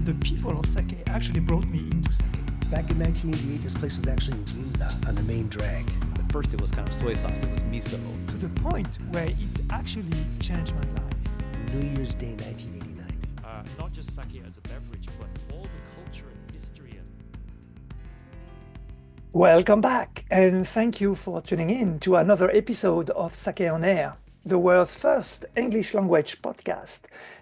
the people of sake actually brought me into sake. Back in 1988, this place was actually in Ginza on the main drag. At first it was kind of soy sauce, it was miso. To the point where it actually changed my life. New Year's Day 1989. Not just sake as a beverage, but all the culture and history. Welcome back, and thank you for tuning in to another episode of Sake on Air, the world's first English language podcast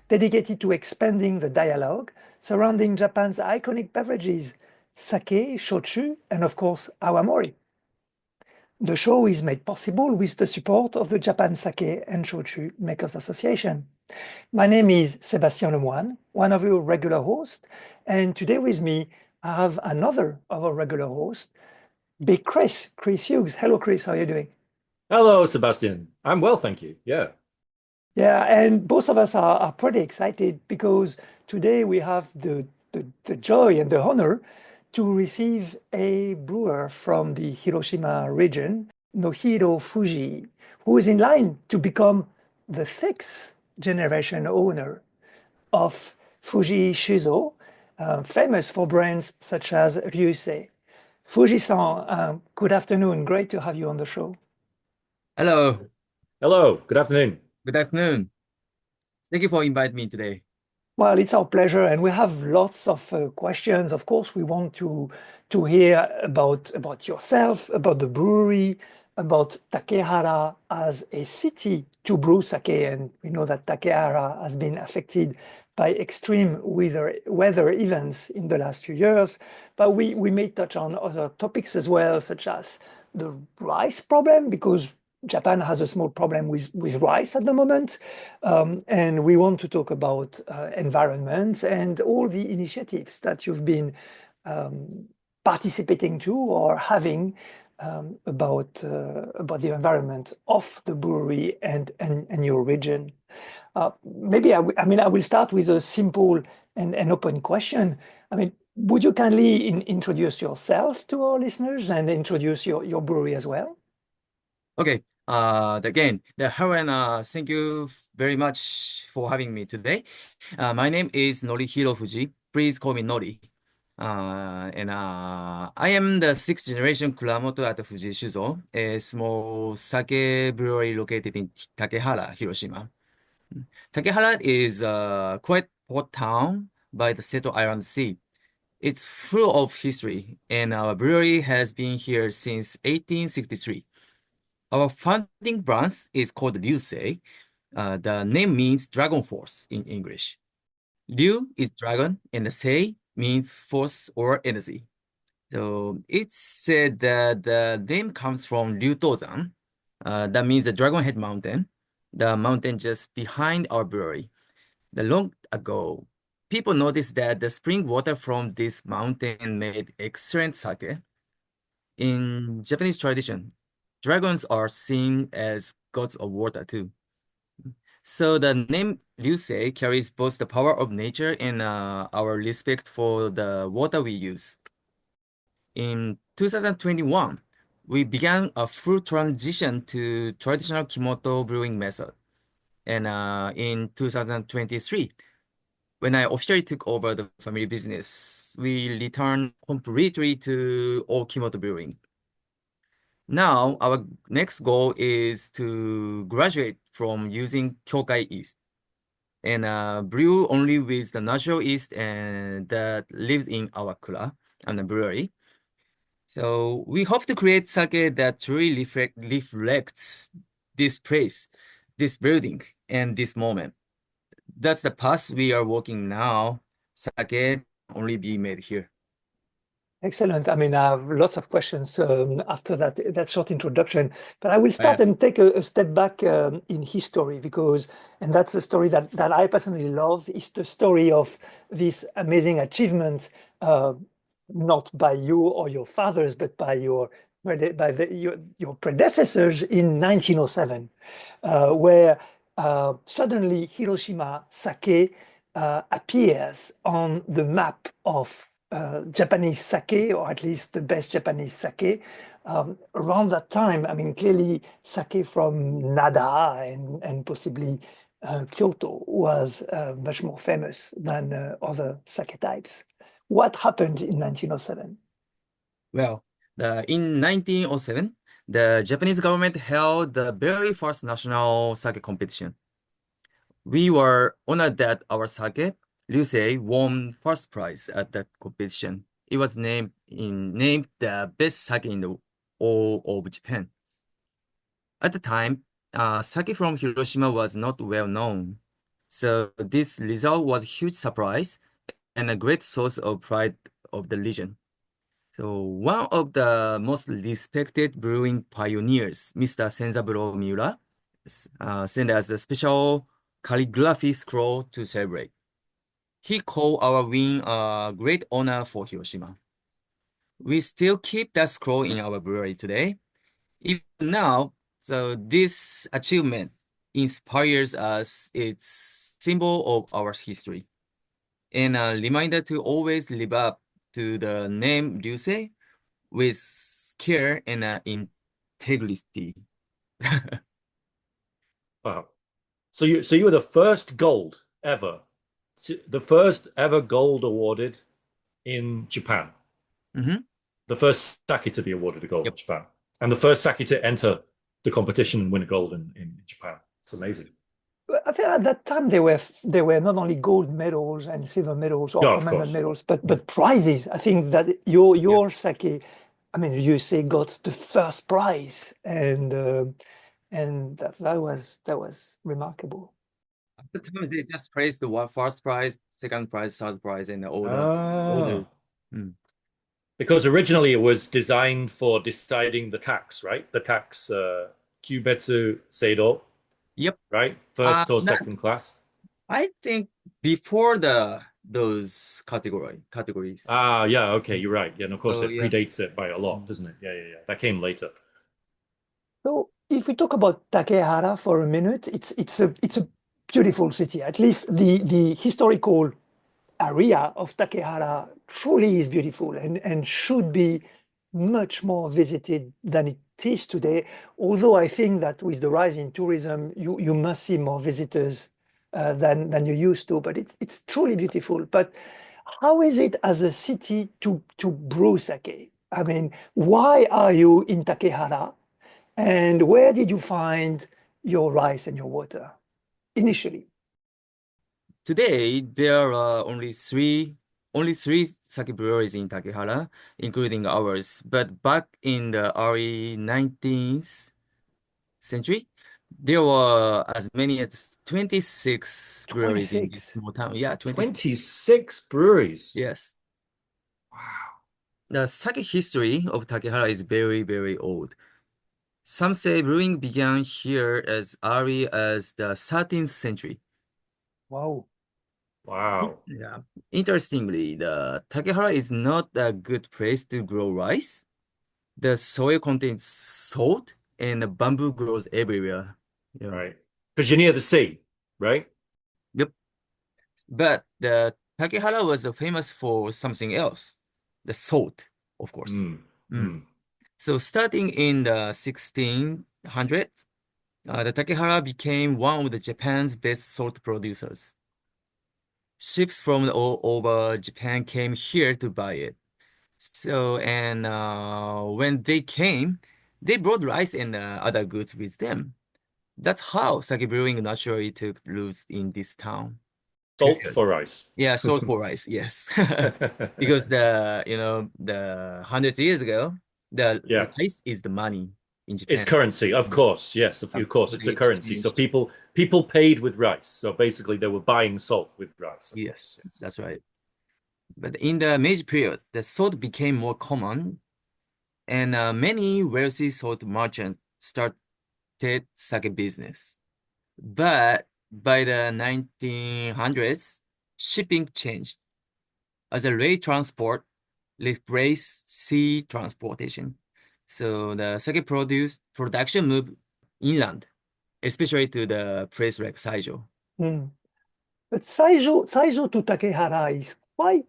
dedicated to expanding the dialogue surrounding Japan's iconic beverages, sake, shochu, and of course, awamori. The show is made possible with the support of the Japan Sake and Shochu Makers Association. My name is Sébastien Lemoine, one of your regular hosts, and today with me I have another of our regular hosts, Big Chris Hughes. Hello, Chris. How are you doing? Hello, Sebastian. I'm well, thank you. Yeah. Yeah, and both of us are pretty excited because today we have the joy and the honor to receive a brewer from the Hiroshima region, Nohiro Fujii, who is in line to become the sixth generation owner of Fujii Shuzo, famous for brands such as Ryusei. Fuji-san, good afternoon. Great to have you on the show. Hello, Hello, good afternoon. good afternoon. Thank you for inviting me today. Well, it's our pleasure, and we have lots of questions. Of course, we want to hear about yourself, about the brewery, about Takehara as a city to brew sake, and we know that Takehara has been affected by extreme weather events in the last few years. But we may touch on other topics as well, such as the rice problem, because Japan has a small problem with rice at the moment. And we want to talk about environment and all the initiatives that you've been participating to or having about the environment of the brewery and your region. Maybe I will start with a simple and open question. I mean, would you kindly introduce yourself to our listeners and introduce your brewery as well? Okay, again, hello and thank you very much for having me today. My name is Norihiro Fujii. Please call me Nori. I am the sixth generation Kuramoto at Fujii Shuzo, a small sake brewery located in Takehara, Hiroshima. Takehara is a quite port town by the Seto Island Sea. It's full of history, and our brewery has been here since 1863. Our founding brand is called Ryusei. The name means dragon force in English. Ryu is dragon, and the sei means force or energy. So it's said that the name comes from Ryutozan. That means the Dragon Head Mountain, the mountain just behind our brewery. Long ago, people noticed that the spring water from this mountain made excellent sake. In Japanese tradition, dragons are seen as gods of water too. So the name Ryusei carries both the power of nature and our respect for the water we use. In 2021, we began a full transition to traditional Kimoto brewing method. And in 2023, when I officially took over the family business, we returned completely to all Kimoto brewing. Now, our next goal is to graduate from using Kyokai yeast and brew only with the natural yeast and that lives in our kura and the brewery. So we hope to create sake that truly reflects this place, this building, and this moment. That's the path we are walking now. Sake only be made here. Excellent. I mean, I have lots of questions after that short introduction, but I will start and take a step back in history and that's a story that I personally love, is the story of this amazing achievement, not by you or your fathers, but by your predecessors in 1907, where suddenly Hiroshima sake appears on the map of Japanese sake, or at least the best Japanese sake. Around that time, I mean, clearly sake from Nada and possibly Kyoto was much more famous than other sake types. What happened in 1907? Well, in 1907, the Japanese government held the very first national sake competition. We were honored that our sake, Ryusei, won first prize at that competition. It was named the best sake in the all of Japan. At the time, sake from Hiroshima was not well known. So this result was a huge surprise and a great source of pride of the region. So one of the most respected brewing pioneers, Mr. Senzaburo Miura, sent us a special calligraphy scroll to celebrate. He called our win a great honor for Hiroshima. We still keep that scroll in our brewery today. Even now, so this achievement inspires us. It's symbol of our history and a reminder to always live up to the name Ryusei with care and integrity. Wow. So you were the first gold ever, the first ever gold awarded in Japan. Mhm. The first sake to be awarded a gold Yep. in Japan, and the first sake to enter the competition and win a gold in Japan. It's amazing. I think at that time there were not only gold medals and silver medals or Yeah, of commandment course. medals, but prizes. I think that your sake, I mean, you say got the first prize, and that was remarkable. At the time, they just praised the first prize, second prize, third prize, and all the Ah, others. Mm. because originally it was designed for deciding the tax, right? The tax, Kyubetsu Seido, Yep. right? First or That, second class. I think before those categories. Ah, yeah, okay, you're right. Yeah, and of course So it yeah. predates it by a lot, doesn't it? Yeah, yeah, yeah. That came later. So if we talk about Takehara for a minute, it's a beautiful city. At least the historical area of Takehara truly is beautiful and should be much more visited than it is today. Although I think that with the rise in tourism, you must see more visitors than you used to. But it's truly beautiful. But how is it as a city to brew sake? I mean, why are you in Takehara? And where did you find your rice and your water initially? Today, there are only three sake breweries in Takehara, including ours. But back in the early 19th century, there were as many as 26 breweries in this 26. small town. Yeah, 26. 26 breweries. Yes. Wow. The sake history of Takehara is very, very old. Some say brewing began here as early as the 13th century. Wow. Wow. Yeah. Interestingly, the Takehara is not a good place to grow rice. The soil contains salt and the bamboo grows everywhere. Yeah. Right. Because you're near the sea, right? Yep. But the Takehara was famous for something else, the salt, of course. Mm. Mm. Mm. So starting in the 1600s, the Takehara became one of the Japan's best salt producers. Ships from all over Japan came here to buy it. So, and when they came, they brought rice and other goods with them. That's how sake brewing naturally took root in this town. Salt for rice. Yeah, salt for rice, yes. Because the 100 years ago, the Yeah. rice is the money in It's Japan. currency, of course. Yes, of course, it's a currency. So people paid with rice. So basically, they were buying salt with rice. Yes, that's right. But in the Meiji period, the salt became more common, and many wealthy salt merchants started sake business. But by the 1900s, shipping changed. As a rail transport replaced sea transportation. So the sake production moved inland, especially to the place like Saijo. Mm. But Saijo to Takehara is quite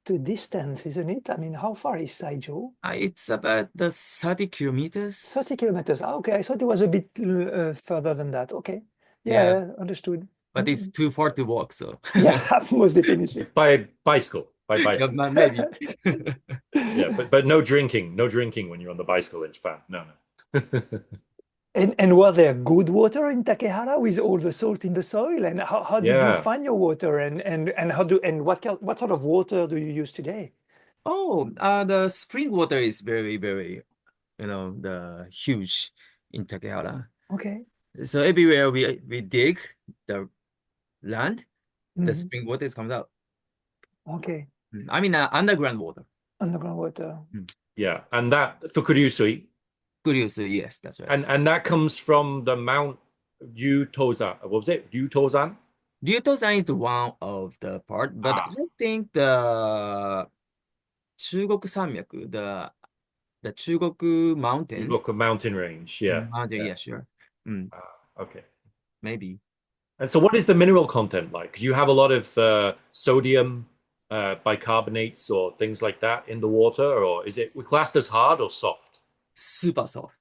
a distance, isn't it? I mean, how far is Saijo? It's about the 30 kilometers. 30 kilometers. Ah, okay, I thought it was a bit further than that. Okay. Yeah, understood. but it's too far to walk, so Yeah, most definitely. By bicycle, by yeah, bicycle. maybe. Yeah, but no drinking, no drinking when you're on the bicycle in Japan. No, no. And was there good water in Takehara with all the salt in the soil? And how did you Yeah. find your water? And what sort of water do you use today? Oh, the spring water is very, very, the huge in Takehara. Okay. So everywhere we dig the land, the Mhm. spring water comes out. Okay. I mean, underground water. Underground water. Yeah, and that for Kuryusui, Curious, yes, that's right. and that comes from the Mount Yutozan. What was it? Yutozan? Ryuto-san is one of the part, but Ah, I think the 中国山脈, the 中国 mountains, Yugoku mountain range. Yeah, mountain, yeah. yeah, sure. Mm, Okay. maybe. And so, what is the mineral content like? Do you have a lot of sodium bicarbonates or things like that in the water, or is it classed as hard or soft? Super soft.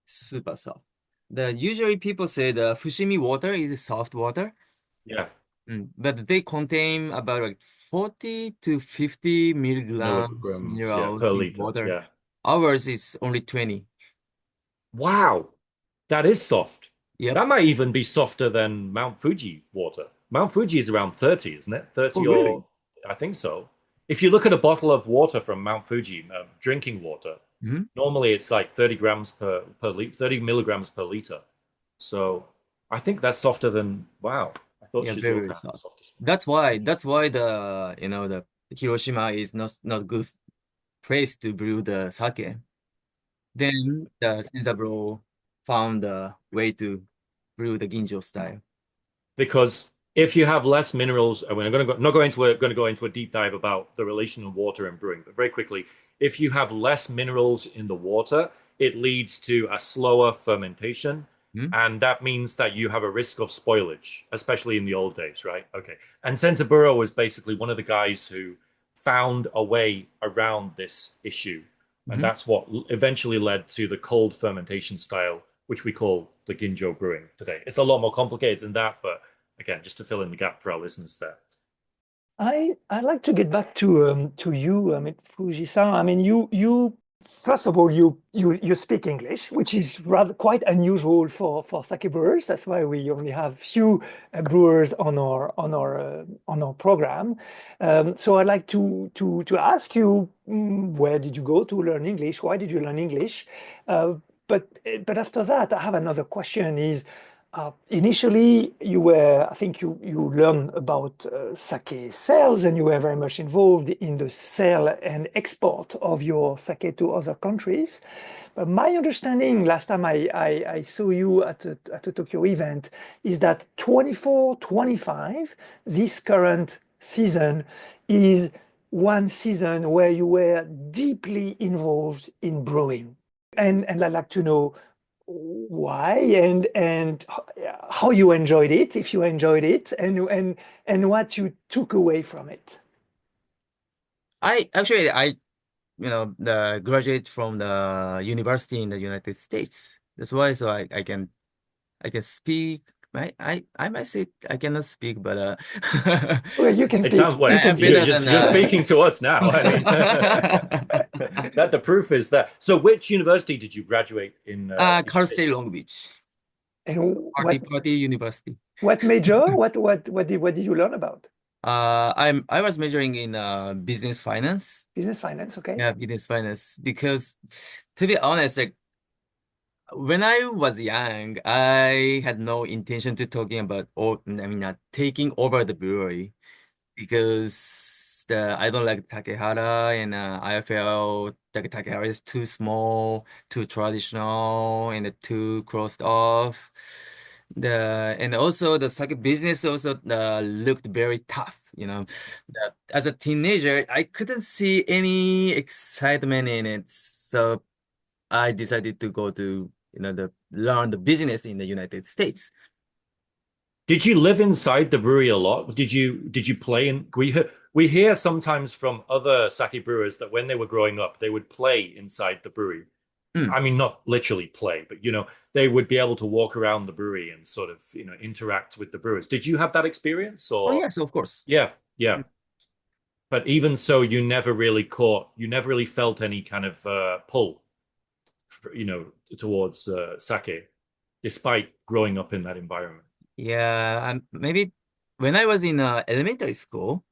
Super soft. Usually people say the Fushimi water is soft water, Yeah, but they contain about like 40 to 50 milligrams milligrams. Yeah, per minerals in liter. water. Yeah. Ours is only 20. Wow, that is soft. Yep. That might even be softer than Mount Fuji water. Mount Fuji is around 30, isn't it? Oh, 30 really? or I think so. If you look at a bottle of water from Mount Fuji, drinking water, Hmm. normally it's like 30 grams per liter, 30 milligrams per liter. So I think that's softer than, wow. I thought Yeah, very, very Shizuoka had the soft. softest one. That's why the Hiroshima is not good place to brew the sake. Then the Senzaburo found a way to brew the Ginjo style. Because if you have less minerals, I mean, I'm going to go, not going to going to go into a deep dive about the relation of water and brewing, but very quickly, if you have less minerals in the water, it leads to a slower fermentation, Hmm? and that means that you have a risk of spoilage, especially in the old days, right? Okay, and Sensaburo was basically one of the guys who found a way around this issue, and Hmm. that's what eventually led to the cold fermentation style, which we call the Ginjo brewing today. It's a lot more complicated than that, but again, just to fill in the gap for our listeners there. I'd like to get back to you, I mean, Fuji-san. I mean, you first of all you speak English, which is rather quite unusual for sake brewers. That's why we only have few brewers on our program. So I'd like to ask you, where did you go to learn English? Why did you learn English? But after that, I have another question. Is initially, I think you learned about sake sales, and you were very much involved in the sale and export of your sake to other countries. But my understanding last time I saw you at a Tokyo event is that 24-25, this current season, is one season where you were deeply involved in brewing. And I'd like to know why and how you enjoyed it, if you enjoyed it, and what you took away from it. I graduate from the university in the United States. That's why I can speak. I might say I cannot speak, but Well, you can It sounds speak. well, You can I'm you're better speak. just than you're speaking to us now. I mean, that the proof is that. So, which university did you graduate in Cal State States? Long Beach, And Party University. what major? What did you learn about? I was majoring in business finance. Business finance, okay. Yeah, business finance. Because to be honest, like when I was young, I had no intention to talking about or I mean not taking over the brewery because I don't like Takehara and I felt that Takehara is too small, too traditional, and too closed off. And also the sake business also looked very tough, you know. As a teenager, I couldn't see any excitement in it, so I decided to go to learn the business in the United States. Did you live inside the brewery a lot? Did you play in? We hear sometimes from other sake brewers that when they were growing up, they would play inside the brewery. I mean, not literally play, but they would be able to walk around the brewery and sort of, interact with the brewers. Did you have that experience Oh, or? yes, of course. Yeah, yeah. But even so, you never really felt any kind of pull, towards sake, despite growing up in that environment. Yeah, maybe when I was in elementary school,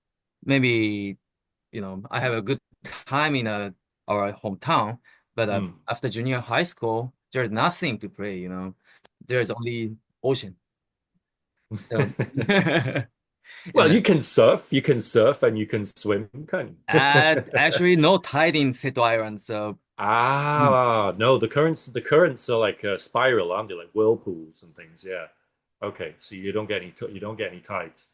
maybe I have a good time in our hometown, but Mm. after junior high school, there's nothing to play. There's only ocean. So, Well, and you can surf and you can swim, can you? actually no tide in Seto Island, so mm, Ah, no, the currents are like a spiral, aren't they? Like whirlpools and things. Yeah. Okay, so you don't get any tides.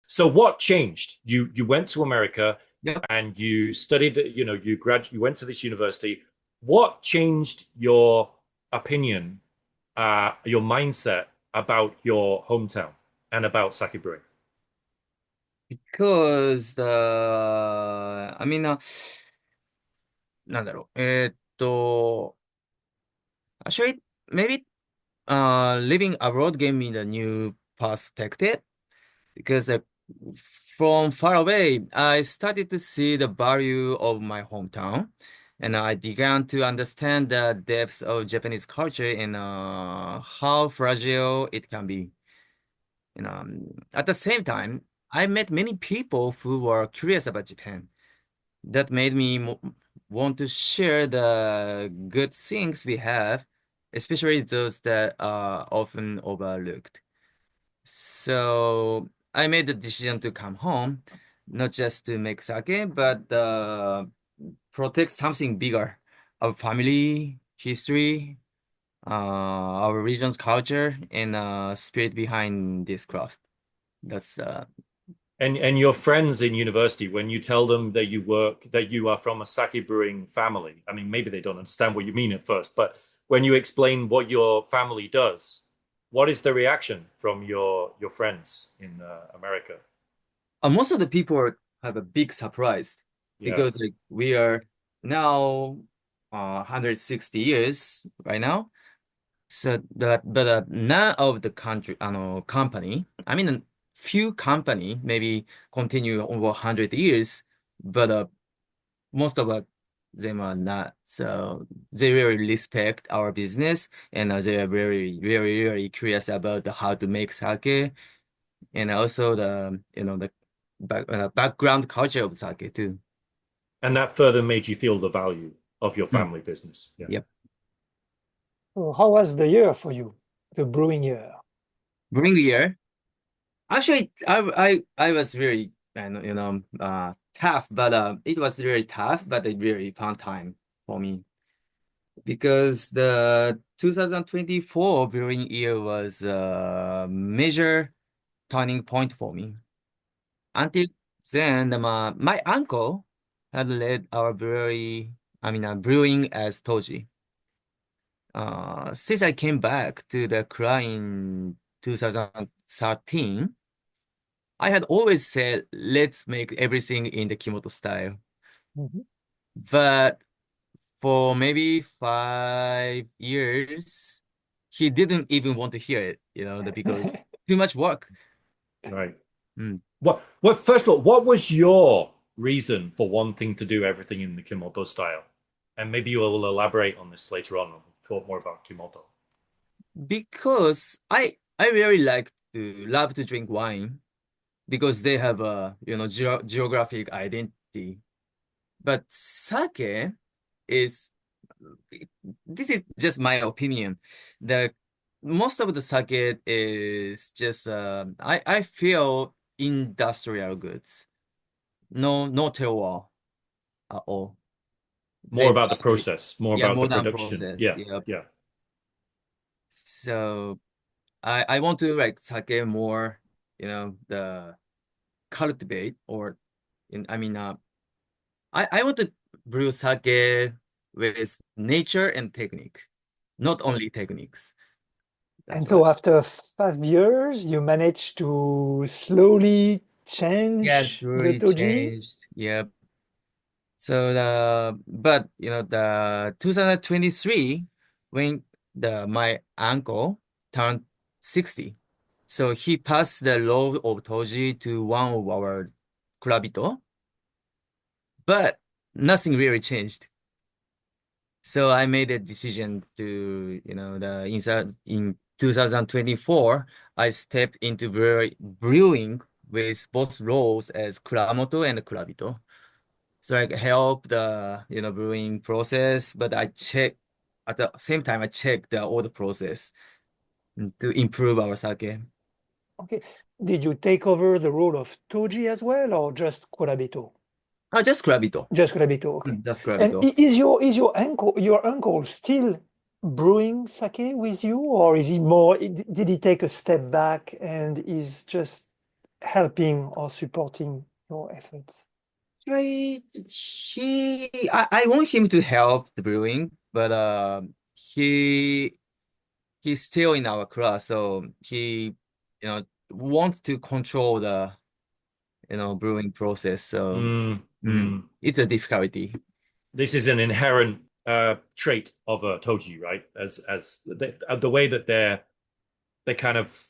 So what changed? You went to America yep. and you studied, you went to this university. What changed your opinion, your mindset about your hometown and about sake brewing? Because I mean, なんだろう。actually, maybe living abroad gave me the new perspective because from far away, I started to see the value of my hometown, and I began to understand the depths of Japanese culture and how fragile it can be. At the same time, I met many people who were curious about Japan. That made me want to share the good things we have, especially those that are often overlooked. So I made the decision to come home, not just to make sake, but protect something bigger, our family, history, our region's culture, and spirit behind this craft. That's And your friends in university, when you tell them that you are from a sake brewing family, I mean, maybe they don't understand what you mean at first, but when you explain what your family does, what is the reaction from your friends in America? most of the people have a big surprise Yeah. because like we are now 160 years right now. So that but none of the company, I mean a few company maybe continue over 100 years, but most of them are not. So they really respect our business and they are very, very, very curious about how to make sake and also the background culture of sake too. And that further made you feel the value of your Mm. family business. Yeah. Yep. So how was the year for you, the brewing year? Brewing year. Actually, I was very tough, but it was really tough, but a very fun time for me because the 2024 brewing year was a major turning point for me. Until then, my uncle had led our brewery, I mean, brewing as Toji. Since I came back to the Kura in 2013, I had always said, let's make everything in the Kimoto style. Mhm. But for maybe 5 years, he didn't even want to hear it, because too much work. Right. Mm. First of all, what was your reason for wanting to do everything in the Kimoto style? And maybe you will elaborate on this later on when we talk more about Kimoto. Because I really love to drink wine because they have a geographic identity. But sake is this is just my opinion. The most of the sake is just I feel industrial goods. No terroir at all. More They about the buy process, more yeah about the modern production. process. Yeah, Yeah. yeah. So I want to like sake more, the cultivate or I mean I want to brew sake with nature and technique, not only techniques. And That's so what. after 5 years, you managed to slowly Yeah, change the slowly Toji. changed. Yeah. So but the 2023 when my uncle turned 60, so he passed the law of Toji to one of our kurabito, but nothing really changed. So I made a decision to, in 2024, I stepped into brewing with both roles as Kuramoto and Kurabito. So I help the, brewing process, but at the same time, I check the all the process to improve our sake. Okay. Did you take over the role of Toji as well, or just Kurabito? Just Kurabito. Just Kurabito, okay. Just And Kurabito. is your uncle still brewing sake with you, or is he more, did he take a step back and is just helping or supporting your efforts? Right. I want him to help the brewing, but he he's still in our class, so he, wants to control the, brewing process. So it's a difficulty. This is an inherent trait of a Toji, right? As the way that they kind of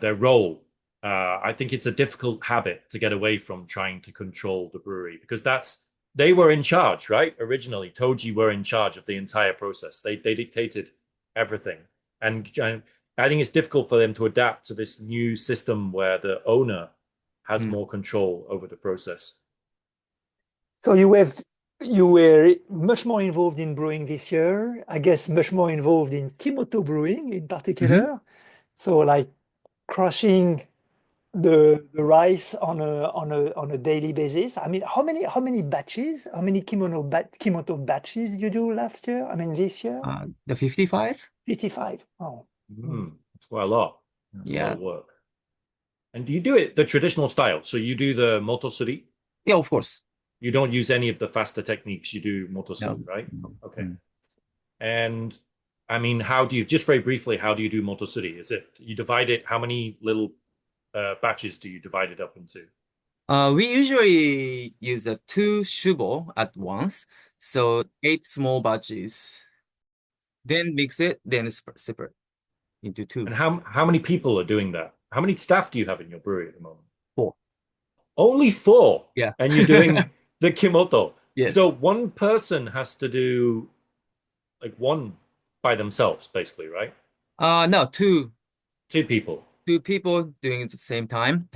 their role. I think it's a difficult habit to get away from trying to control the brewery because they were in charge, right? Originally, Toji were in charge of the entire process. They dictated everything, and I think it's difficult for them to adapt to this new system where the owner has more control over the process. So you were much more involved in brewing this year, I guess much more involved in Kimoto brewing in particular. So like crushing the rice on a daily basis. I mean, how many batches, how many Kimoto batches you do last year? I mean, this year? The 55? 55. Oh. That's quite a lot. That's a lot Yeah. of work. And do you do it the traditional style? So you do the motosuri? Yeah, of course. You don't use any of the faster techniques. You do motosuri, No. right? No. Okay. And I mean, just very briefly, how do you do motosuri? Is it you divide it? How many little batches do you divide it up into? We usually use 2 shubo at once, so 8 small batches. Then mix it, then separate into 2. And how many people are doing that? How many staff do you have in your brewery at the moment? 4. Only 4. Yeah. And you're doing the Kimoto. Yes. So one person has to do like one by themselves, basically, right? No, 2 people. 2 people doing it at the same time.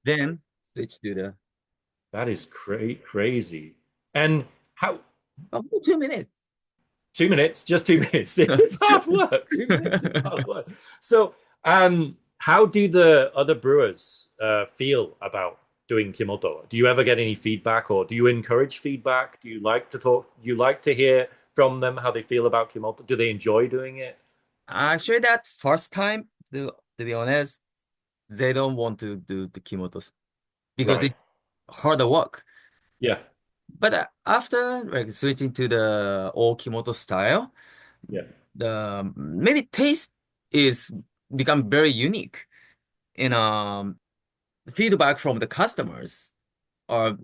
Then switch to the That is crazy. And how 2 minutes. 2 minutes, just 2 minutes. It's hard work. 2 minutes is hard work. So, how do the other brewers feel about doing Kimoto? Do you ever get any feedback, or do you encourage feedback? Do you like to talk? Do you like to hear from them how they feel about Kimoto? Do they enjoy doing it? Actually, that first time, to be honest, they don't want to do the Kimotos because Right. it's hard work. Yeah. But after like switching to the all Kimoto style, Yeah. the maybe taste is become very unique. And feedback from the customers are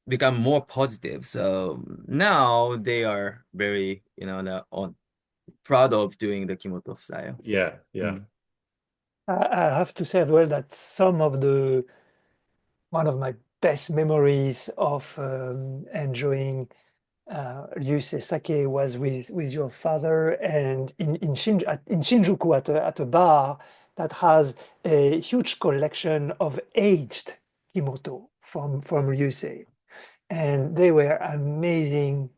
become more positive. So now they are very, proud of doing the Kimoto style. Yeah. Yeah. I have to say as well that one of my best memories of enjoying Ryusei sake was with your father and in Shinjuku at a bar that has a huge collection of aged Kimoto from Ryusei, and they were amazing,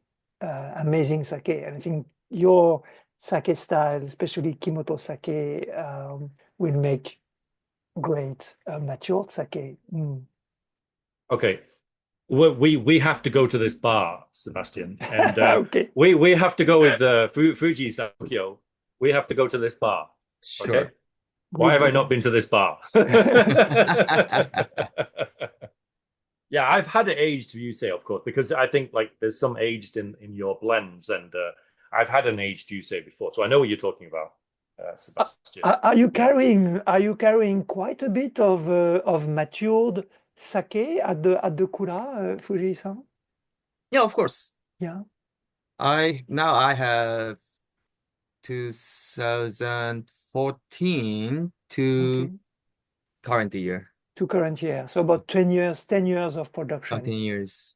amazing sake. And I think your sake style, especially Kimoto sake, will make great matured sake. Okay. We have to go to this bar, Sebastian, and Okay. we have to go with Fujii Sakyo. We have to go to this bar. Sure. Okay. Why have I not been to this bar? Yeah, I've had it aged, you say, of course, because I think like there's some aged in your blends, and I've had an aged Yusei before, so I know what you're talking about, Sebastian. Are you carrying quite a bit of matured sake at the Kura, Fujii-san? Yeah, of course. Yeah. Now I have 2014 to Okay. current year, To current year. So about 10 years of production 10 years.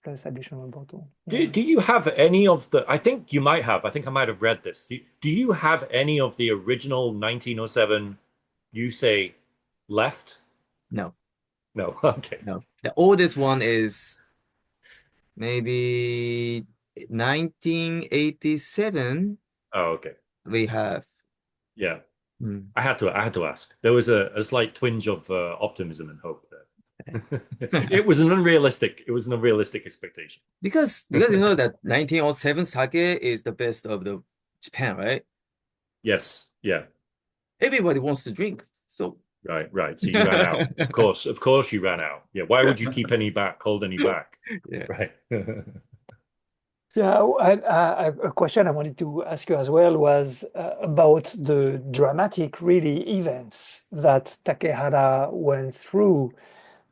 plus additional bottle. Do, Yeah. do you have any of the, I think you might have, I think I might have read this. Do you have any of the original 1907 Yusei left? No, No. Okay. no. The oldest one is maybe 1987 Oh, okay. we have. Yeah. Mm. I had to ask. There was a slight twinge of optimism and hope there. It was an unrealistic expectation. Because you know that 1907 sake is the best of the Japan, right? Yes. Yeah. Everybody wants to drink. So Right. So you ran out. Of course you ran out. Yeah. Why would you keep any back, hold any back? yeah. Right. Yeah, a question I wanted to ask you as well was about the dramatic, really, events that Takehara went through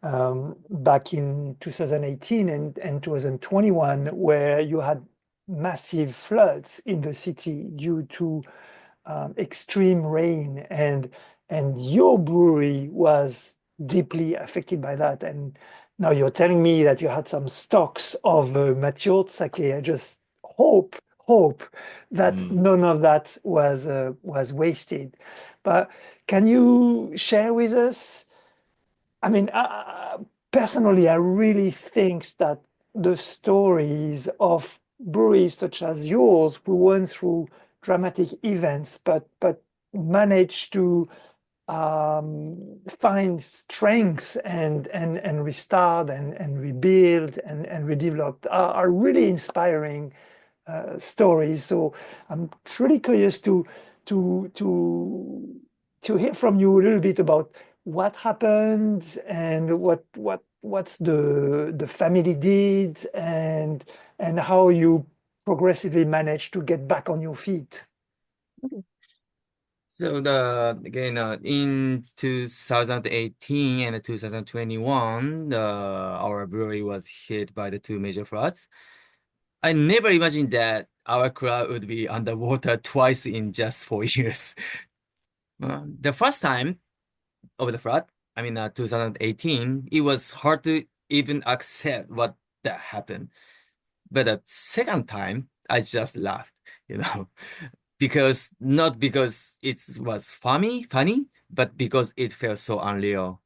back in 2018 and 2021, where you had massive floods in the city due to extreme rain, and your brewery was deeply affected by that. And now you're telling me that you had some stocks of matured sake. I just hope that Mm. none of that was wasted. But can you share with us? I mean, personally, I really think that the stories of breweries such as yours, who went through dramatic events, but managed to find strengths and restart and rebuild and redevelop, are really inspiring stories. So I'm really curious to to to hear from you a little bit about what happened and what's the family did and how you progressively managed to get back on your feet. So in 2018 and 2021, our brewery was hit by the two major floods. I never imagined that our crowd would be underwater twice in just 4 years. The first time of the flood, 2018, it was hard to even accept what that happened. But the second time, I just laughed, you know, not because it was funny, but because it felt so unreal.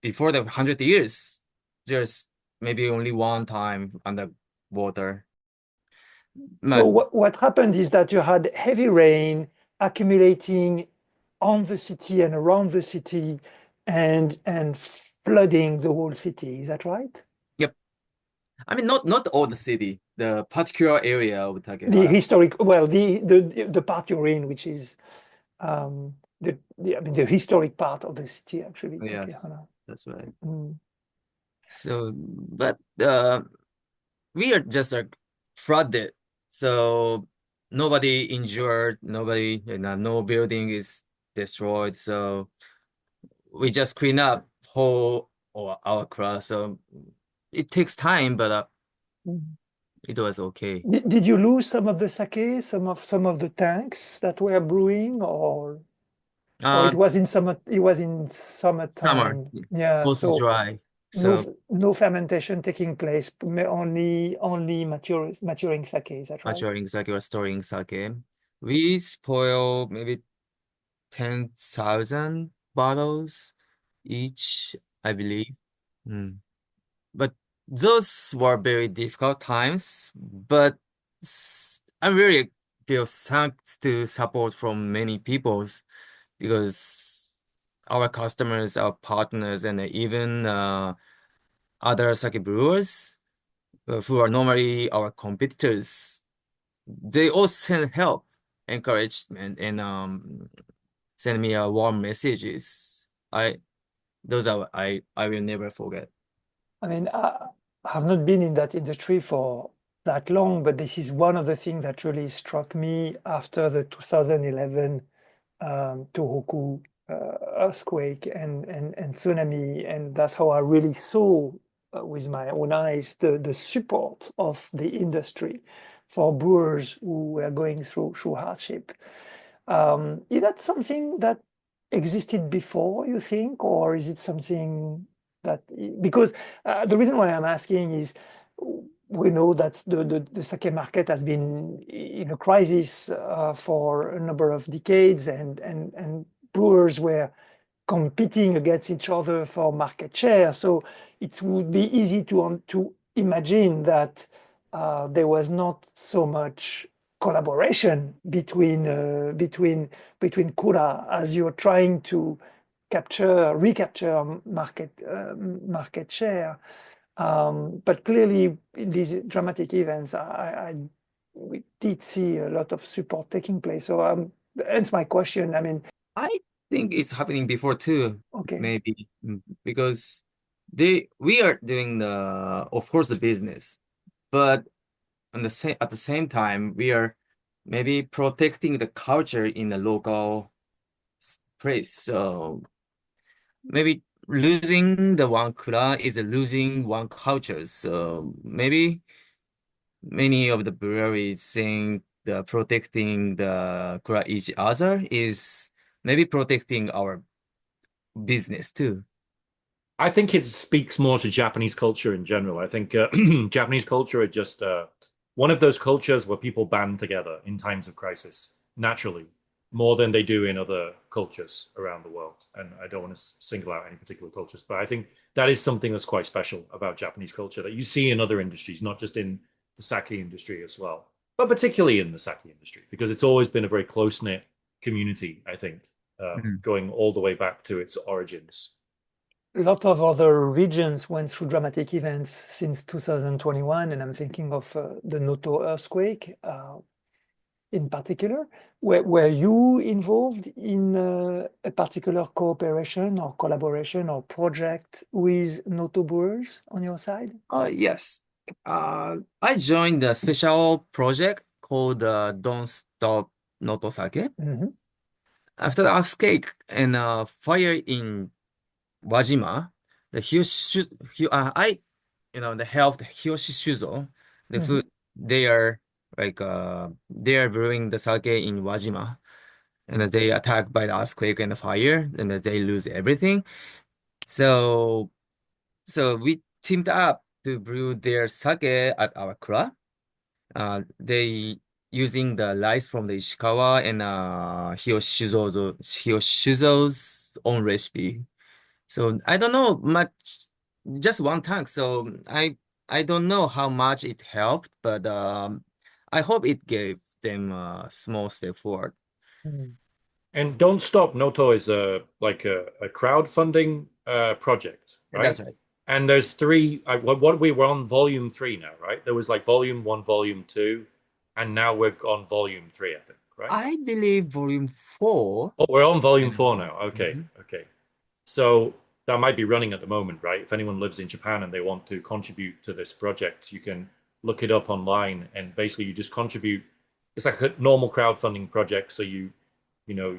Before the 100 years, there's maybe only one time underwater. So But what happened is that you had heavy rain accumulating on the city and around the city and flooding the whole city. Is that right? yep, not all the city, the particular area of The Takehara. historic, well, the part you're in, which is the historic part of the city, actually, Yes, Takehana. that's right. Mm. So, but we are just like flooded. So nobody injured, no building is destroyed. So we just clean up whole or our class. So it takes time, but Mm. it was okay. Did you lose some of the sake, some of the tanks that were brewing, or it Uh, was in Summer, summertime? Yeah, most so dry. no So no fermentation taking place, only maturing sake. Is that right? maturing sake or storing sake. We spoil maybe 10,000 bottles each, I believe. Mm. But those were very difficult times. But I really feel thanks to support from many peoples because our customers, our partners, and even other sake brewers who are normally our competitors, they all send help, encouragement, and send me warm messages. I will never forget. I mean, I have not been in that industry for that long, but this is one of the things that really struck me after the 2011 Tohoku earthquake and tsunami, and that's how I really saw with my own eyes the support of the industry for brewers who were going through hardship. Is that something that existed before, you think, or is it something that because the reason why I'm asking is we know that the sake market has been in a crisis for a number of decades, and brewers were competing against each other for market share. So it would be easy to imagine that there was not so much collaboration between Kura as you're trying to recapture market share. But clearly, in these dramatic events, we did see a lot of support taking place. So that's my question. I mean, I think it's happening before too, okay. maybe because we are doing of course the business, but at the same time we are maybe protecting the culture in the local place. So maybe losing the one kura is losing one culture. So maybe many of the breweries think the protecting the kura each other is maybe protecting our business too. I think it speaks more to Japanese culture in general. I think Japanese culture are just one of those cultures where people band together in times of crisis naturally, more than they do in other cultures around the world. And I don't want to single out any particular cultures, but I think that is something that's quite special about Japanese culture that you see in other industries, not just in the sake industry as well, but particularly in the sake industry, because it's always been a very close-knit community, I think, going all the way back to its origins. A lot of other regions went through dramatic events since 2021, and I'm thinking of the Noto earthquake in particular. Were you involved in a particular cooperation or collaboration or project with Noto brewers on your side? Yes. I joined a special project called Don't Stop Noto Sake. Mm-hmm. After the earthquake and fire in Wajima, the Hiyoshi, the helped Hiyoshi Shuzo, the Mm-hmm. food, they are they are brewing the sake in Wajima, and they attacked by the earthquake and the fire, and they lose everything. So, so we teamed up to brew their sake at our club. They using the rice from the Ishikawa and Hiyoshizo's own recipe. So I don't know much, just one tank. So I don't know how much it helped, but I hope it gave them a small step forward. And Don't Stop Noto is a crowdfunding project, That's right? right. And there's three. What we were on volume 3 now, right? There was like volume 1, volume 2, and now we're on volume 3, I think, right? I believe volume 4. Oh, we're on volume And 4 now. Okay, Mhm. okay. So that might be running at the moment, right? If anyone lives in Japan and they want to contribute to this project, you can look it up online, and basically you just contribute. It's like a normal crowdfunding project, so you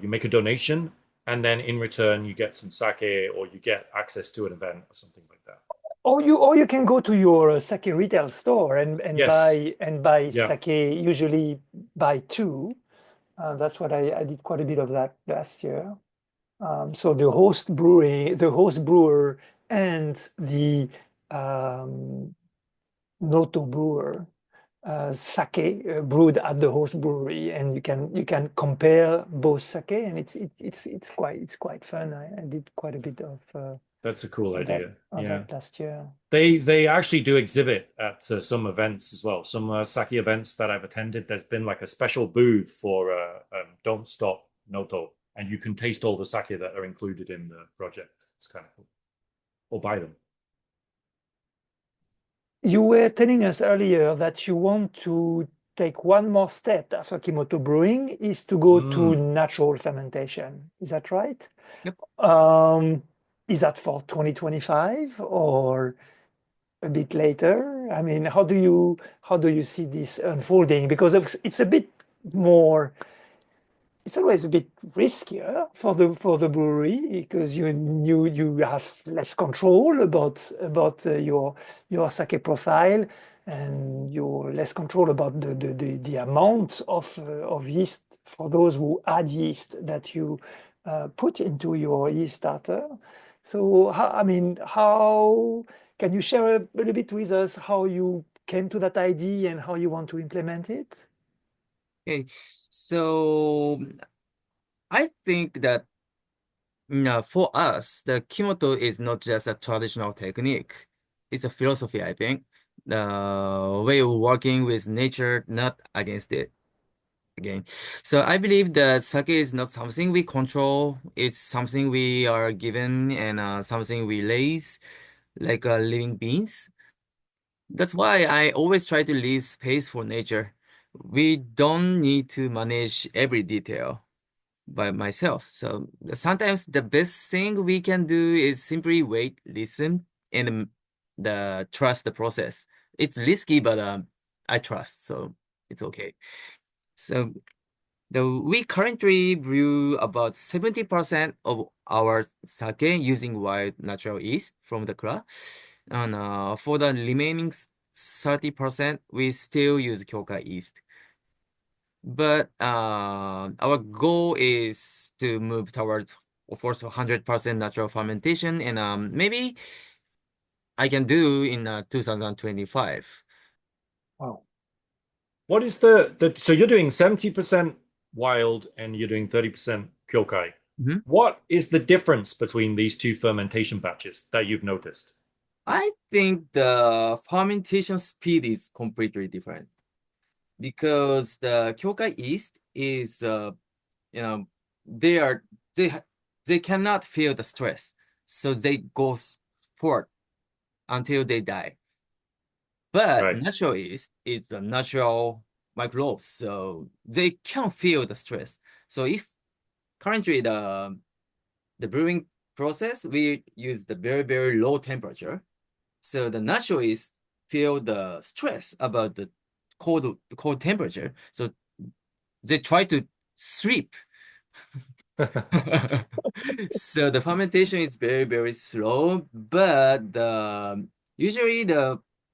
make a donation, and then in return you get some sake or you get access to an event or something like that. Or you can go to your sake retail store and Yes. buy Yeah. sake, usually buy two. That's what I did quite a bit of that last year. So the host brewer, and the Noto brewer sake brewed at the host brewery, and you can compare both sake, and it's quite fun. I did quite a bit That's a cool of that idea. of Yeah. that last year. They actually do exhibit at some events as well. Some sake events that I've attended, there's been like a special booth for Don't Stop Noto, and you can taste all the sake that are included in the project. It's kind of cool. Or buy them. You were telling us earlier that you want to take one more step after Kimoto Brewing is to go to natural fermentation. Is that right? Yep. Is that for 2025 or a bit later? I mean, how do you see this unfolding? Because it's a bit more it's always a bit riskier for the brewery because you have less control about your sake profile, and you're less control about the amount of yeast for those who add yeast that you put into your yeast starter. So how can you share a little bit with us how you came to that idea and how you want to implement it? Okay, so I think that for us, the Kimoto is not just a traditional technique. It's a philosophy, I think. The way of working with nature, not against it. Again. So I believe that sake is not something we control. It's something we are given and something we raise like living beings. That's why I always try to leave space for nature. We don't need to manage every detail by myself. So sometimes the best thing we can do is simply wait, listen, and the trust the process. It's risky, but I trust, so it's okay. So we currently brew about 70% of our sake using wild natural yeast from the kura. And for the remaining 30%, we still use kyokai yeast. But our goal is to move towards, of course, 100% natural fermentation, and maybe I can do in 2025. Wow. What is the so you're doing 70% wild and you're doing 30% kyokai. Mhm. What is the difference between these two fermentation batches that you've noticed? I think the fermentation speed is completely different because the kyokai yeast is, you know, they are they they cannot feel the stress, so they go forward until they die. But Right. natural yeast is a natural microbes, so they can feel the stress. So if currently the brewing process, we use the very, very low temperature. So the natural yeast feel the stress about the cold temperature. So they try to sleep. So the fermentation is very, very slow, but usually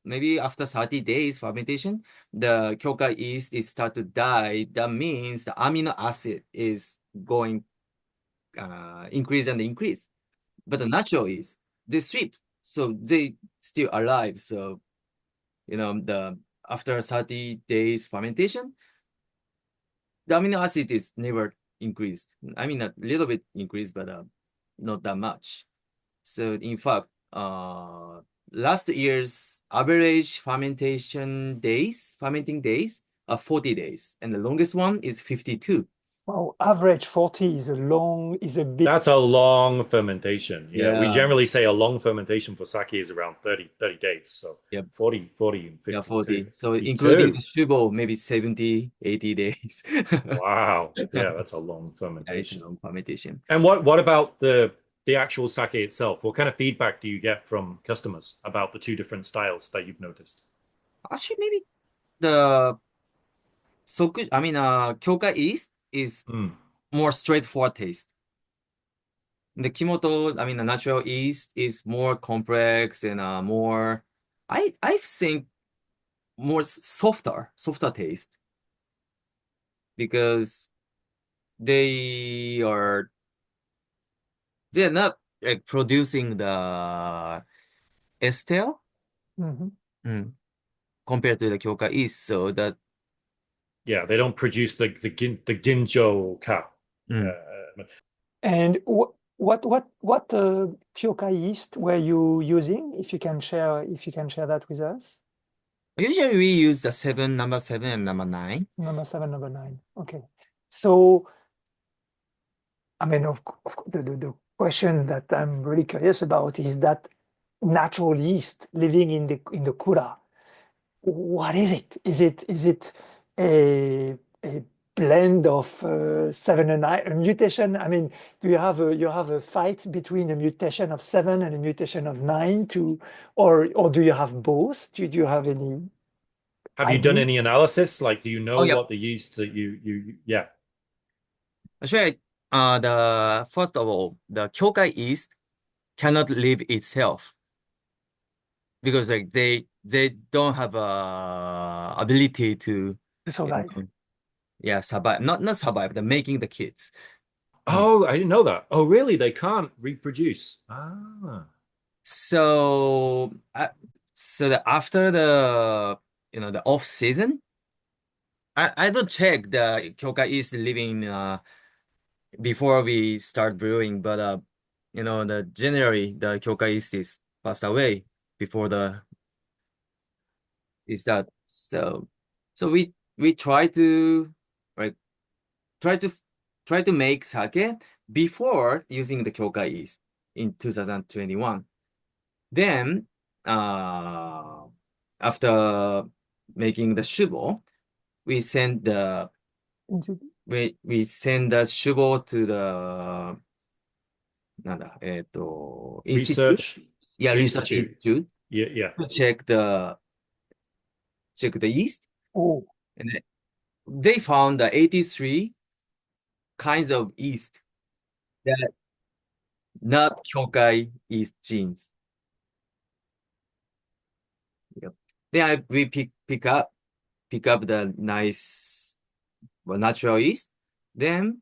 maybe after 30 days fermentation, the kyokai yeast is start to die. That means the amino acid is going increase and increase. But the natural yeast, they sleep, so they still alive. So the after 30 days fermentation, the amino acid is never increased. I mean, a little bit increased, but not that much. So in fact, last year's average fermenting days are 40 days, and the longest one is 52. Wow, average 40 is a bit. That's a long fermentation. Yeah, we Yeah, generally say a long fermentation for sake is around 30 days. So yep, 40 and yeah, 52. 40. So including the 52. Shubo, maybe 70, 80 days. Wow. Yeah, that's a long Yeah, it's a fermentation. long fermentation. And what about the actual sake itself? What kind of feedback do you get from customers about the two different styles that you've noticed? Actually, maybe the Kyoka East is Mm. more straightforward taste. The Kimoto, the natural East is more complex and more, I think more softer taste because they are they're not like producing the Estelle Mhm. mm, compared to the Kyoka East, so that Yeah, they don't produce the ginjo ka. mm. And what kyokai yeast were you using? If you can share that with us. Usually we use the number 7 and number 9. Number 7, number 9. Okay. So, I mean, the question that I'm really curious about is that natural yeast living in the kura. What is it? Is it a blend of 7 and 9, a mutation? I mean, do you have a fight between a mutation of 7 and a mutation of 9 or do you have both? Do you have any Have you done idea? any analysis? Like, do you Oh, know yeah. what the yeast that yeah. Actually, the first of all, the Kyokai yeast cannot live itself because like they don't have ability to, To you survive. know, yeah, survive. Not survive, the making the kids. Oh, I didn't know that. Oh, really? They can't reproduce. Ah. So so that after the the off season, I don't check the Kyokai yeast living before we start brewing, but the generally the Kyokai yeast is passed away before the is that. So we try to like try to try to make sake before using the Kyokai yeast in 2021. Then after making the shubo, we send the we send the shubo to the なんだ、institute? Research Yeah, research Institute. institute Yeah, yeah. to check the yeast. Oh, And they found the 83 kinds of yeast that not Kyokai yeast genes. Yep. Then we pick up the nice natural yeast. Then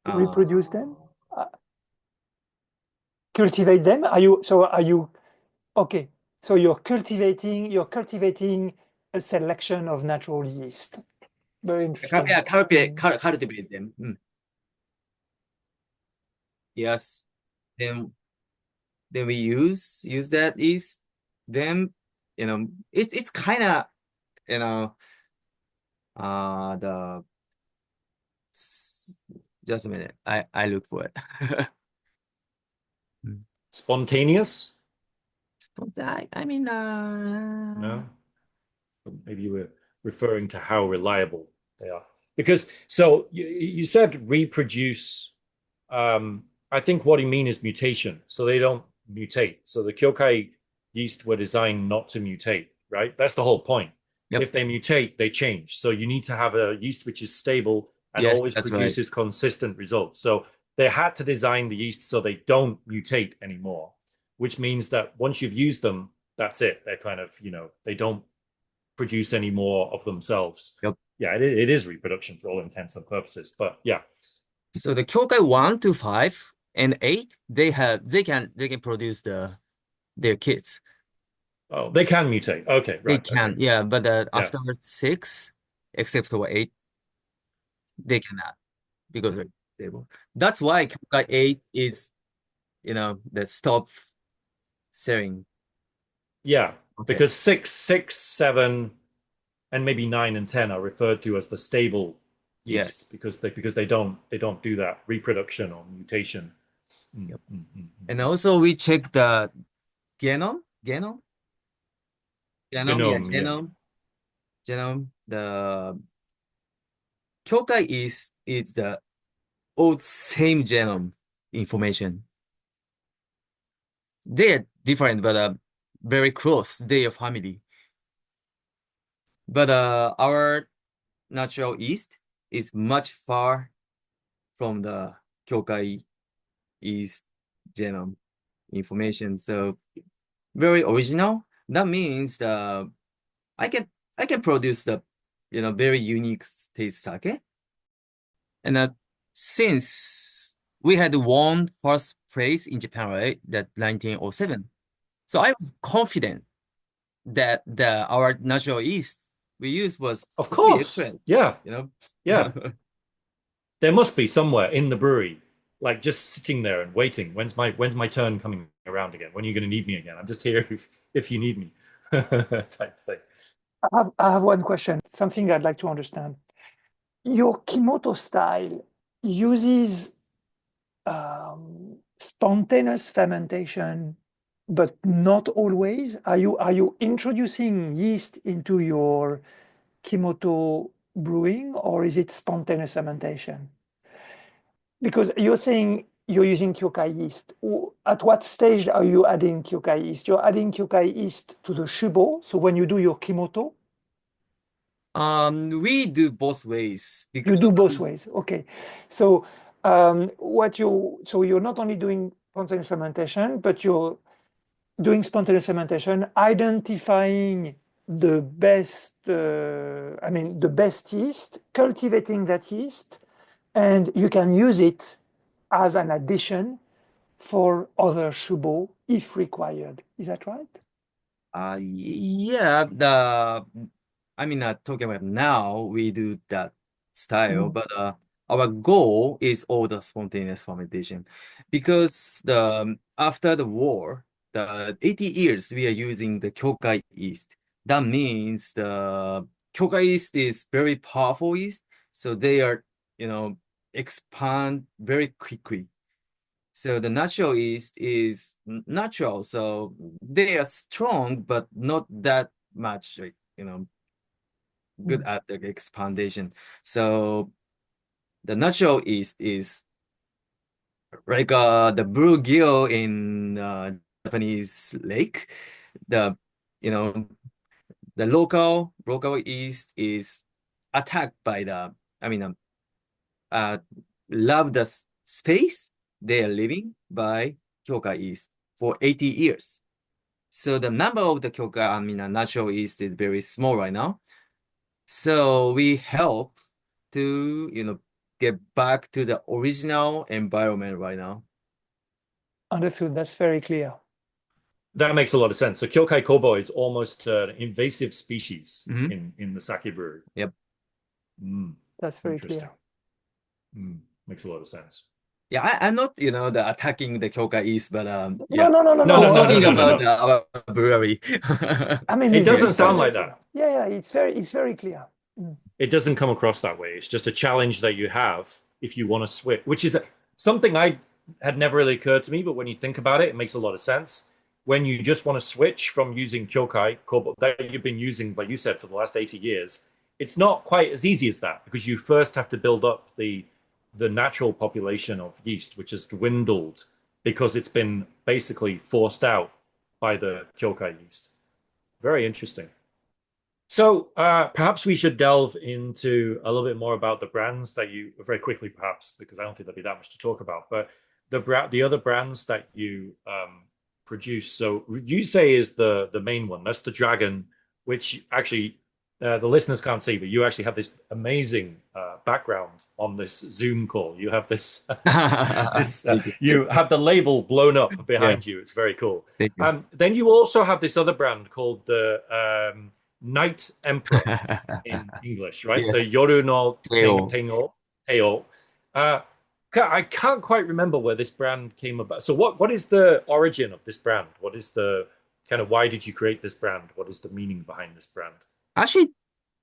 reproduce them? Cultivate them? Are you okay? So you're cultivating a selection of natural yeast. Very interesting. yeah, cultivate them. Yes. Then we use that yeast. Then it's kind of you know the just a minute. I look for it. Spontaneous? I mean No. Maybe you were referring to how reliable they are. Because so you said reproduce. I think what you mean is mutation. So they don't mutate. So the Kyokai yeast were designed not to mutate, right? That's the whole point. Yep. If they mutate, they change. So you need to have a yeast which is stable and Yes, always that's right. produces consistent results. So they had to design the yeast so they don't mutate anymore, which means that once you've used them, that's it. They're kind of, they don't produce any more of themselves. Yep. Yeah, it is reproduction for all intents and purposes. But yeah, So the Kyokai 1 to 5 and 8, they can produce their kids. oh, they can mutate. Okay, They right. can, Okay. yeah, but Yeah. after 6, except for 8, they cannot because they're stable. That's why Kyokai 8 is, the stop selling. Yeah, Okay. because 6, 7, and maybe 9 and 10 are referred to as the stable Yes. yeast because they don't do that reproduction or mutation. Yep. And also we check the genome. Yeah, Genome, yeah. genome. The Kyokai is the old same genome information. They're different, but very close. They are family. But our natural yeast is much far from the Kyokai yeast genome information. So very original. That means I can produce the very unique taste sake. And since we had won first place in Japan, right, that 1907, so I was confident that our natural yeast we used was Of really course. excellent. Yeah. Yeah. There must be somewhere in the brewery, like just sitting there and waiting. When's my turn coming around again? When are you going to need me again? I'm just here if you need me, type thing. I have one question, something I'd like to understand. Your Kimoto style uses spontaneous fermentation, but not always. Are you introducing yeast into your Kimoto brewing, or is it spontaneous fermentation? Because you're saying you're using Kyokai yeast. At what stage are you adding Kyokai yeast? You're adding Kyokai yeast to the shubo. So when you do your Kimoto, We do both ways you because do both ways. Okay. So So you're not only doing spontaneous fermentation, but you're doing spontaneous fermentation, identifying the best, the best yeast, cultivating that yeast, and you can use it as an addition for other shubo if required. Is that right? Yeah, talking about now, we do that style, but our goal is all the spontaneous fermentation because after the war, the 80 years we are using the Kyokai yeast. That means the Kyokai yeast is very powerful yeast, so they are, expand very quickly. So the natural yeast is natural, so they are strong, but not that much, good at the expandation. So the natural yeast is like the bluegill in Japanese lake. The you know the local yeast is attacked by uh, love the space they are living by Kyoka yeast for 80 years. So the number of the Kyoka, natural yeast is very small right now. So we help to, get back to the original environment right now. Understood. That's very clear. That makes a lot of sense. So Kyokai Kobo is almost an invasive species in the sake brewery. Yep. That's very clear. Makes a lot of sense. Yeah, I'm not, the attacking the Kyoka East, but No, no, no, no, No, no. talking no. about our brewery. It doesn't sound like that. Yeah, it's very clear. It doesn't come across that way. It's just a challenge that you have if you want to switch, which is something I had never really occurred to me, but when you think about it, it makes a lot of sense. When you just want to switch from using Kyokai Kobo that you've been using, like you said, for the last 80 years, it's not quite as easy as that because you first have to build up the natural population of yeast, which has dwindled because it's been basically forced out by the Kyokai yeast. Very interesting. So perhaps we should delve into a little bit more about the brands that you, very quickly perhaps, because I don't think there'll be that much to talk about, but the other brands that you produce. So you say is the main one. That's the Dragon, which actually the listeners can't see, but you actually have this amazing background on this Zoom call. You have this, you have the label blown up behind you. It's very cool. Thank you. Then you also have this other brand called the Night Emperor in English, right? Yes. The Yoru no Teo. Teo. I can't quite remember where this brand came about. So what is the origin of this brand? What is the kind of, why did you create this brand? What is the meaning behind this brand? Actually,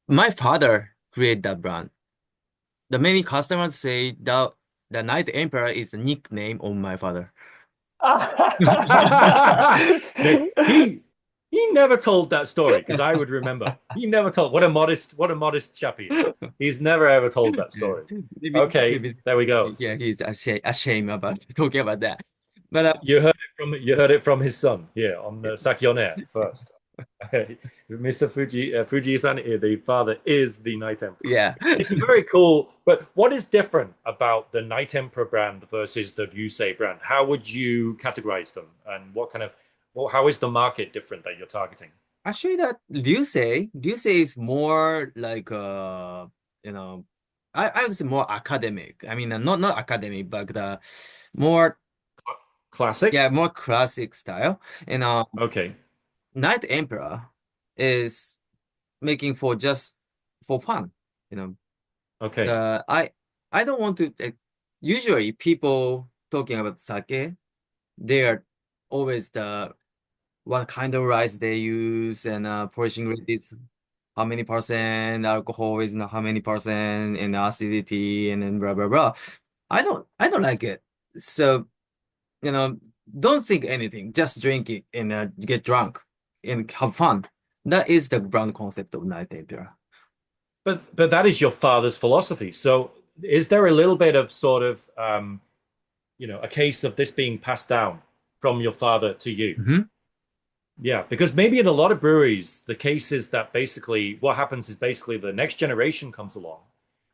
my father created that brand. The many customers say that the Night Emperor is the nickname of my father. He never told that story because I would remember. He never told. What a modest chap he is. He's never ever told that story. Okay, there we go. Yeah, he's ashamed about talking about that. But you heard it from his son. Yeah, on the Saki on Air first. Mr. Fujii-san, the father, is the Night Emperor. Yeah, it's very cool. But what is different about the Night Emperor brand versus the Ryusei brand? How would you categorize them, and what kind of, how is the market different that you're targeting? Actually, that Ryusei is more like I would say more academic. I mean, not academic, but the more classic. Yeah, more classic style. And okay. Night Emperor is making for just for fun, Okay. I don't want to. Usually, people talking about sake, they are always what kind of rice they use and portion rate is how many percent, alcohol is how many percent, and acidity, and then blah blah blah. I don't like it. So, don't think anything. Just drink it and get drunk and have fun. That is the brand concept of Night Emperor. But that is your father's philosophy. So is there a little bit of sort of a case of this being passed down from your father to you? Yeah, because maybe in a lot of breweries, the case is that basically what happens is basically the next generation comes along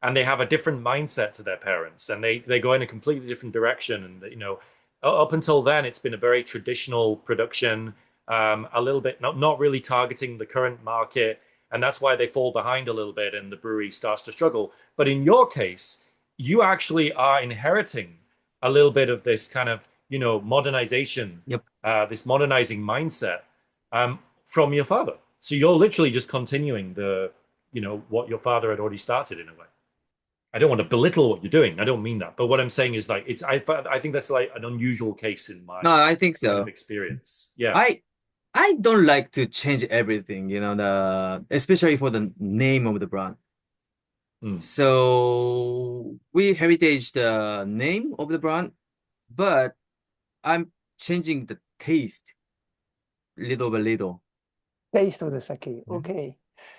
and they have a different mindset to their parents, and they go in a completely different direction. And you know, up until then, it's been a very traditional production, a little bit not really targeting the current market, and that's why they fall behind a little bit, and the brewery starts to struggle. But in your case, you actually are inheriting a little bit of this kind of, you know, modernization, Yep. this modernizing mindset from your father. So you're literally just continuing the, you know, what your father had already started in a way. I don't want to belittle what you're doing. I don't mean that. But what I'm saying is like I think that's like an unusual case in my No, I think kind of so. experience. Yeah. I don't like to change everything, you know, especially for the name of the brand. Mm. So we heritage the name of the brand, but I'm changing the taste little by little. Taste of the sake. Mhm. Okay.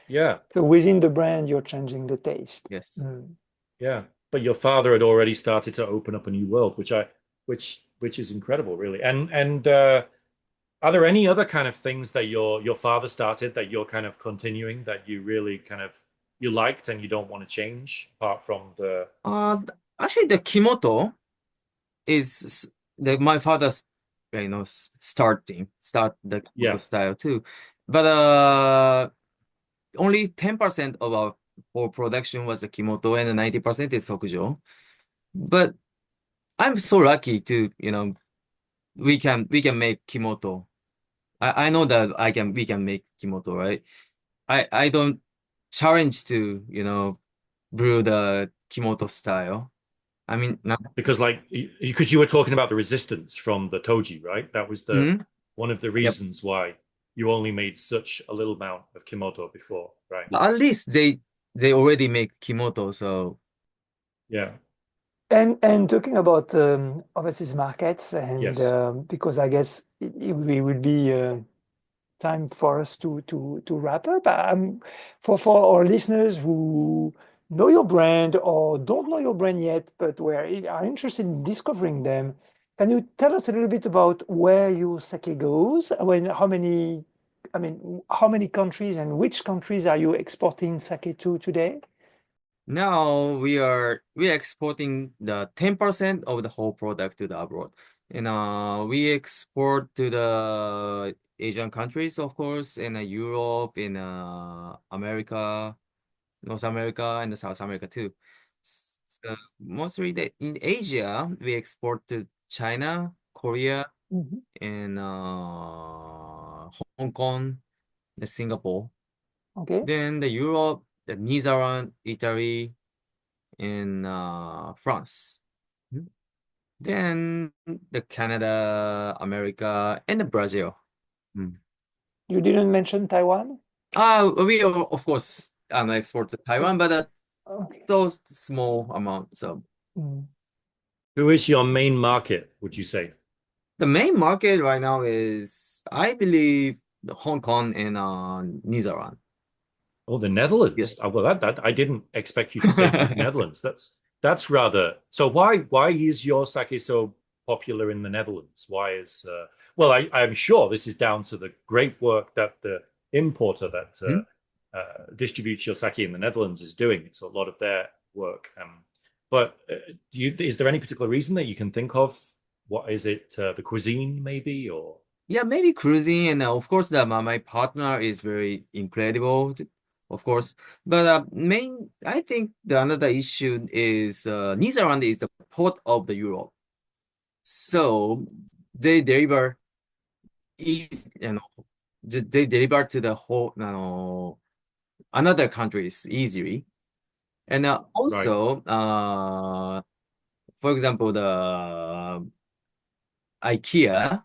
Yeah. So within the brand, you're changing the taste. Yes. Mm. Yeah. But your father had already started to open up a new world, which is incredible, really. And are there any other kind of things that your father started that you're kind of continuing that you really kind of you liked and you don't want to change apart from the Actually, the Kimoto is my father's, you know, start the Kimoto yeah. style too. But only 10% of our whole production was the Kimoto and 90% is Sokujo. But I'm so lucky to, you know, we can make Kimoto. I know that we can make Kimoto, right? I don't challenge to, you know, brew the Kimoto style. I mean, not, Because like because you were talking about the resistance from the Toji, right? That was the hmm? one of the Yep. reasons why you only made such a little amount of Kimoto before, right? At least they already make Kimoto, so Yeah. And talking about overseas markets, and Yes. because I guess it will be time for us to wrap up. For our listeners who know your brand or don't know your brand yet, but are interested in discovering them, can you tell us a little bit about where your sake goes? How many countries and which countries are you exporting sake to today? now we are exporting the 10% of the whole product to the abroad. And we export to the Asian countries, of course, in Europe, in America, North America, and South America too. So mostly in Asia, we export to China, Korea, Mhm. and Hong Kong, and Singapore. Okay. Then the Europe, the Netherlands, Italy, and France. Mhm. Then the Canada, America, and the Brazil. Mm. You didn't mention Taiwan? We of course export to Taiwan, but Okay. those small amounts. So Mm. Who is your main market, would you say? the main market right now is, I believe, Hong Kong and Netherlands. Oh, the Netherlands. Yes. Well, that I didn't expect you to say the Netherlands. That's rather so. Why is your sake so popular in the Netherlands? Why is well, I'm sure this is down to the great work that the importer that Hmm? distributes your sake in the Netherlands is doing. It's a lot of their work. But is there any particular reason that you can think of? What is it? The cuisine, maybe, or Yeah, maybe cruising, and of course, my partner is very incredible, of course. But I think the another issue is Netherlands is the port of the Europe, so they deliver, you know, they deliver to the whole, another countries easily, and right? also, for example, the IKEA.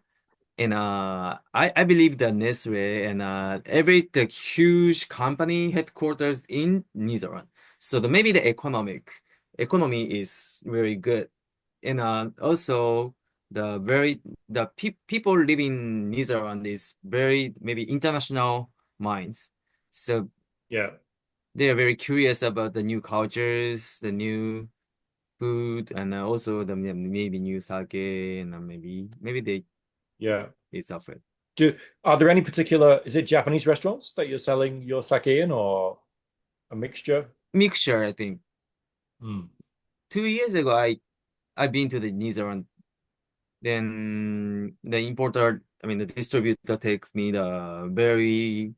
And I believe the Nestle and the huge company headquarters in Netherlands. So maybe the economy is very good. And also the people living in Netherlands is very maybe international minds. So Yeah, they are very curious about the new cultures, the new food, and also the maybe new sake, and maybe yeah. they suffer. Do are there any particular, is it Japanese restaurants that you're selling your sake in or a mixture? Mixture, I think. Mm. 2 years ago, I've been to the New Zealand. Then the importer, I mean the distributor takes me the very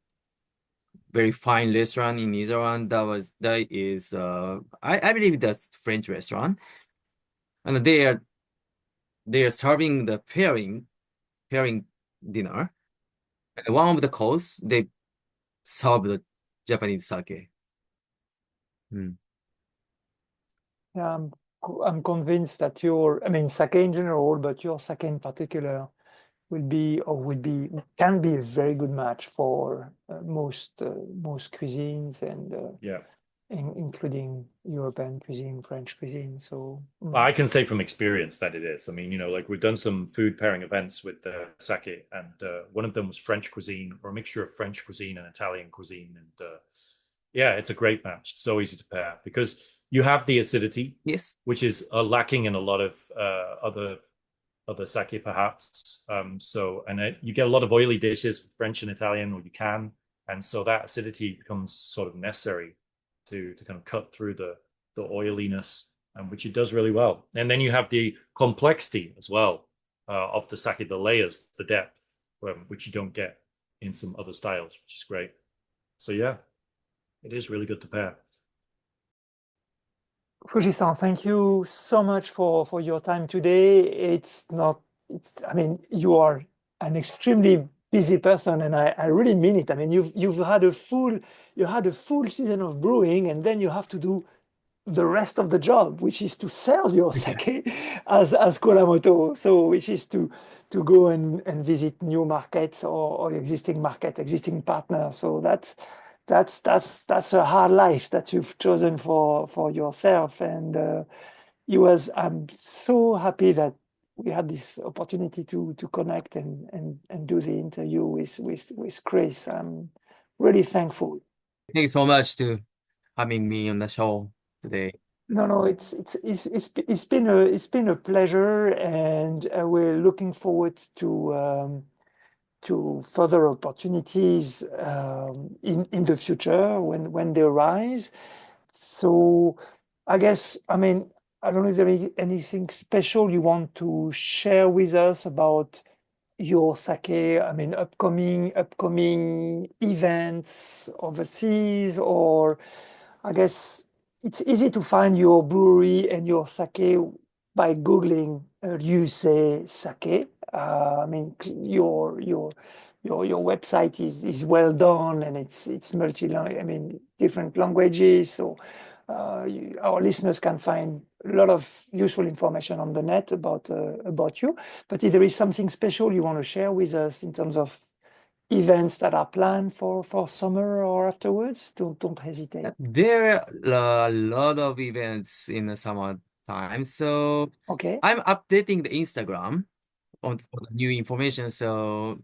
fine restaurant in New Zealand. That is I believe that's French restaurant, and they are serving the pairing dinner. And one of the course they serve the Japanese sake. Mm. Yeah, I'm convinced that I mean, sake in general, but your sake in particular can be a very good match for most cuisines and Yeah. including European cuisine, French cuisine. So Well, I can say from experience that it is. I mean, like we've done some food pairing events with sake, and one of them was French cuisine or a mixture of French cuisine and Italian cuisine. And yeah, it's a great match. It's so easy to pair because you have the acidity, Yes. which is lacking in a lot of other sake, perhaps. You get a lot of oily dishes with French and Italian, or you can, and so that acidity becomes sort of necessary to kind of cut through the oiliness, which it does really well. And then you have the complexity as well of the sake, the layers, the depth, which you don't get in some other styles, which is great. So yeah, it is really good to pair. Fujii-san, thank you so much for your time today. I mean, you are an extremely busy person, and I really mean it. I mean, you had a full season of brewing, and then you have to do the rest of the job, which is to sell your sake as Kuramoto. So, which is to go and visit new markets or existing partners. So that's a hard life that you've chosen for yourself. And I'm so happy that we had this opportunity to connect and do the interview with Chris. I'm really thankful. Thank you so much to having me on the show today. No, it's been a pleasure, and we're looking forward to further opportunities in the future when they arise. So I guess, I mean, I don't know if there is anything special you want to share with us about your sake. I mean, upcoming events overseas, or I guess it's easy to find your brewery and your sake by Googling Ryusei Sake. I mean, your website is well done, and it's multi-language. I mean, different languages. So our listeners can find a lot of useful information on the net about you. But if there is something special you want to share with us in terms of events that are planned for summer or afterwards, don't hesitate. There are a lot of events in the summertime, so Okay. I'm updating the Instagram for the new information. So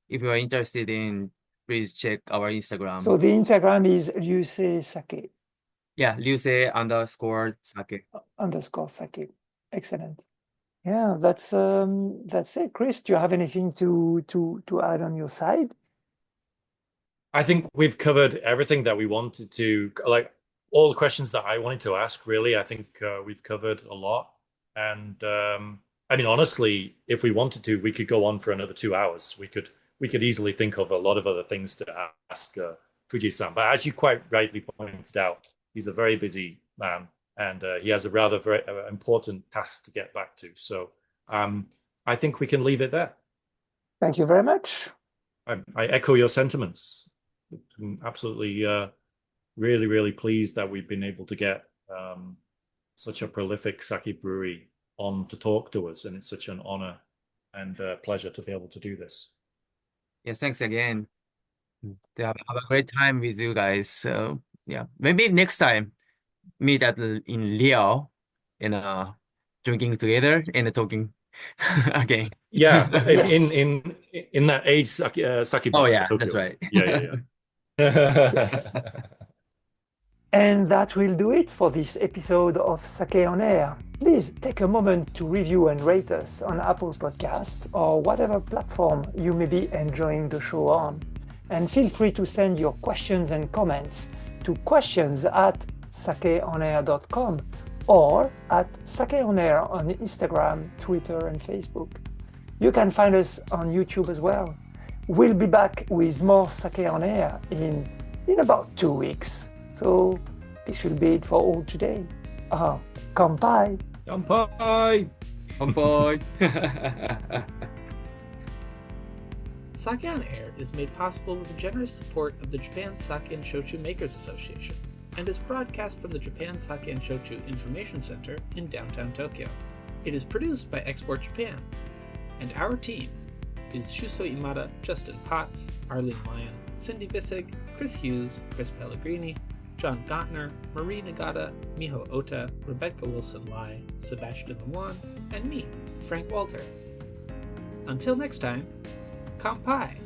if you are interested in, please check our Instagram. So the Instagram is Ryusei Sake. Yeah, Ryusei_sake. _sake. Excellent. Yeah, that's it. Chris, do you have anything to add on your side? I think we've covered everything that we wanted to, like all the questions that I wanted to ask, really. I think we've covered a lot. And I mean, honestly, if we wanted to, we could go on for another 2 hours. We could easily think of a lot of other things to ask Fujii-san. But as you quite rightly pointed out, he's a very busy man, and he has a rather very important task to get back to. So I think we can leave it there. Thank you very much. I echo your sentiments. I'm absolutely, really, really pleased that we've been able to get such a prolific sake brewery on to talk to us, and it's such an honor and pleasure to be able to do this. Yes, thanks again. Have a great time with you guys. So yeah, maybe next time meet in Rio and drinking together and talking again. Yeah, Yes. in that age sake Oh bar in yeah, Tokyo. that's right. Yeah. Yes. And that will do it for this episode of Sake on Air. Please take a moment to review and rate us on Apple Podcasts or whatever platform you may be enjoying the show on. And feel free to send your questions and comments to questions at sakeonair.com or at sakeonair on Instagram, Twitter, and Facebook. You can find us on YouTube as well. We'll be back with more Sake on Air in about 2 weeks. So this will be it for all today. Kampai! Kampai! Kampai! Sake on Air is made possible with the generous support of the Japan Sake and Shochu Makers Association and is broadcast from the Japan Sake and Shochu Information Center in downtown Tokyo. It is produced by Export Japan, and our team is Shuzo Imada, Justin Potts, Arlene Lyons, Cindy Bissig, Chris Hughes, Chris Pellegrini, John Gottner, Marie Nagata, Miho Ota, Rebecca Wilson-Lai, Sebastian Lemoine, and me, Frank Walter. Until next time, kampai!